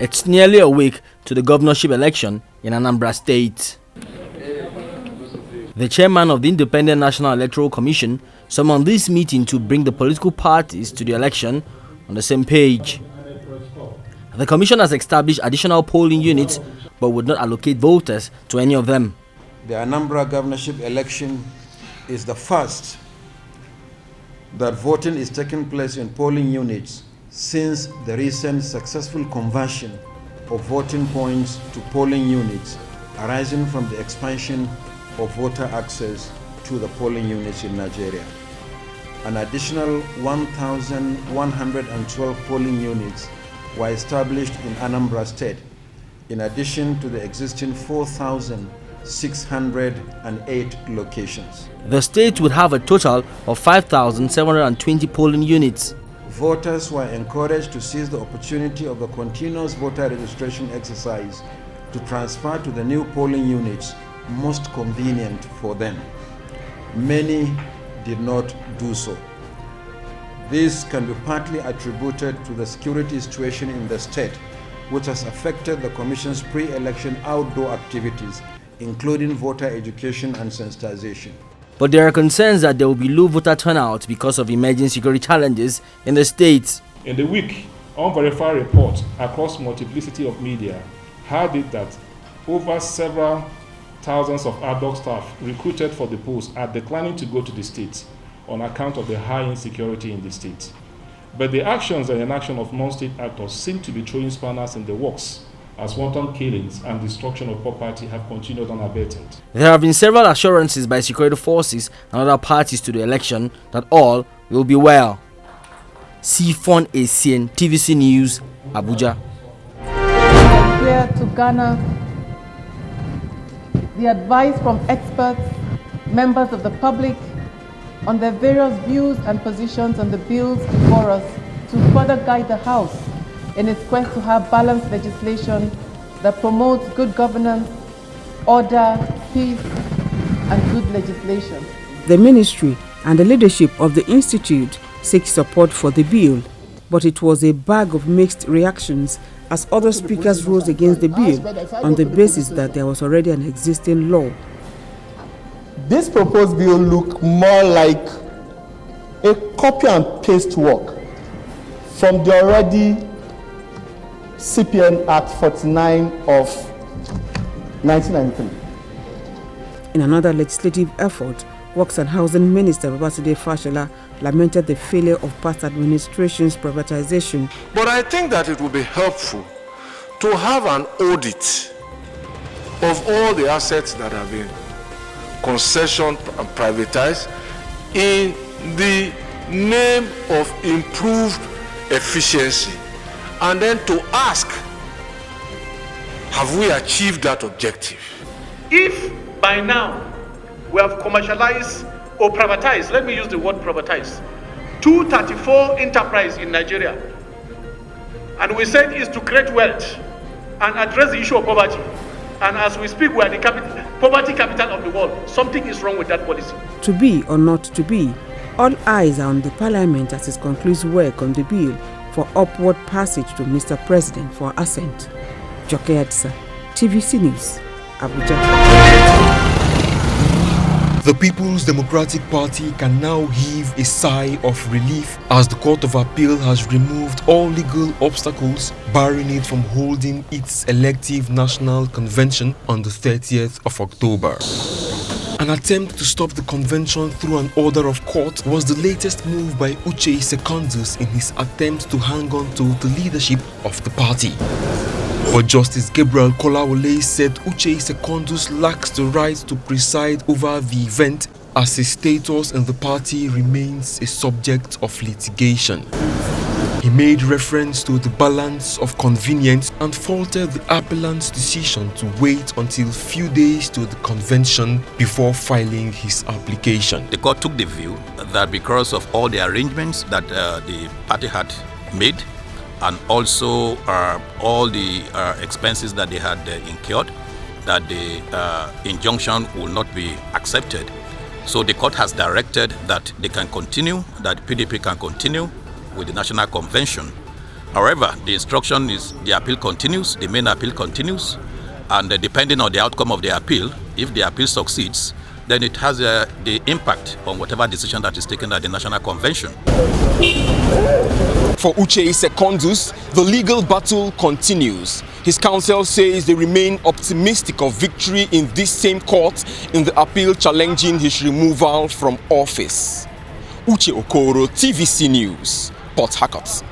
It's nearly a week to the governorship election in Anambra State. The chairman of the Independent National Electoral Commission summoned this meeting to bring the political parties to the election on the same page. The commission has established additional polling units but would not allocate voters to any of them. The Anambra governorship election is the first that voting is taking place in polling units since the recent successful conversion of voting points to polling units arising from the expansion of voter access to the polling units in Nigeria. An additional 1,112 polling units were established in Anambra State, in addition to the existing 4,608 locations. The state would have a total of 5,720 polling units. Voters were encouraged to seize the opportunity of the continuous voter registration exercise to transfer to the new polling units most convenient for them. Many did not do so. This can be partly attributed to the security situation in the state, which has affected the Commission's pre-election outdoor activities, including voter education and sensitization. But there are concerns that there will be low voter turnout because of emerging security challenges in the state. In the week, unverified reports across multiplicity of media had it that over several thousands of adult staff recruited for the post are declining to go to the state on account of the high insecurity in the state. But the actions and inaction of non-state actors seem to be throwing spanners in the works, as wanton killings and destruction of property have continued unabated. There have been several assurances by security forces and other parties to the election that all will be well. Sifon Esien, TVC News, Abuja. Here to garner the advice from experts, members of the public, on their various views and positions on the bills before us to further guide the House in its quest to have balanced legislation that promotes good governance, order, peace, and good legislation. The ministry and the leadership of the institute seek support for the bill, but it was a bag of mixed reactions as other speakers rose against the bill on the basis that there was already an existing law. This proposed bill looks more like a copy and paste work from the already CPN Act 49 of 1993. In another legislative effort, Works and Housing Minister Babajide Fashola lamented the failure of past administration's privatization. But I think that it would be helpful to have an audit of all the assets that have been concession and privatized in the name of improved efficiency, and then to ask, have we achieved that objective? If by now we have commercialized or privatized, let me use the word privatized, 234 enterprises in Nigeria, and we said is to create wealth and address the issue of poverty, and as we speak we are the poverty capital of the world, something is wrong with that policy. To be or not to be, all eyes are on the Parliament as it concludes work on the bill for upward passage to Mr. President for assent. Joke Adisa, TVC News, Abuja. The People's Democratic Party can now heave a sigh of relief as the Court of Appeal has removed all legal obstacles barring it from holding its elective national convention on the 30th of October. An attempt to stop the convention through an order of court was the latest move by Uche Secondus in his attempt to hang on to the leadership of the party. But Justice Gabriel Kolawole said Uche Secondus lacks the right to preside over the event as his status in the party remains a subject of litigation. He made reference to the balance of convenience and faulted the appellant's decision to wait until few days to the convention before filing his application. The court took the view that because of all the arrangements that the party had made, and also all the expenses that they had incurred, that the injunction will not be accepted. So the court has directed that they can continue, that PDP can continue with the National Convention However, the instruction is the appeal continues, the main appeal continues, and depending on the outcome of the appeal, if the appeal succeeds, then it has the impact on whatever decision that is taken at the National Convention. For Uche Secondus, the legal battle continues. His counsel says they remain optimistic of victory in this same court in the appeal challenging his removal from office. Uche Okoro, TVC News, Port Harcourt.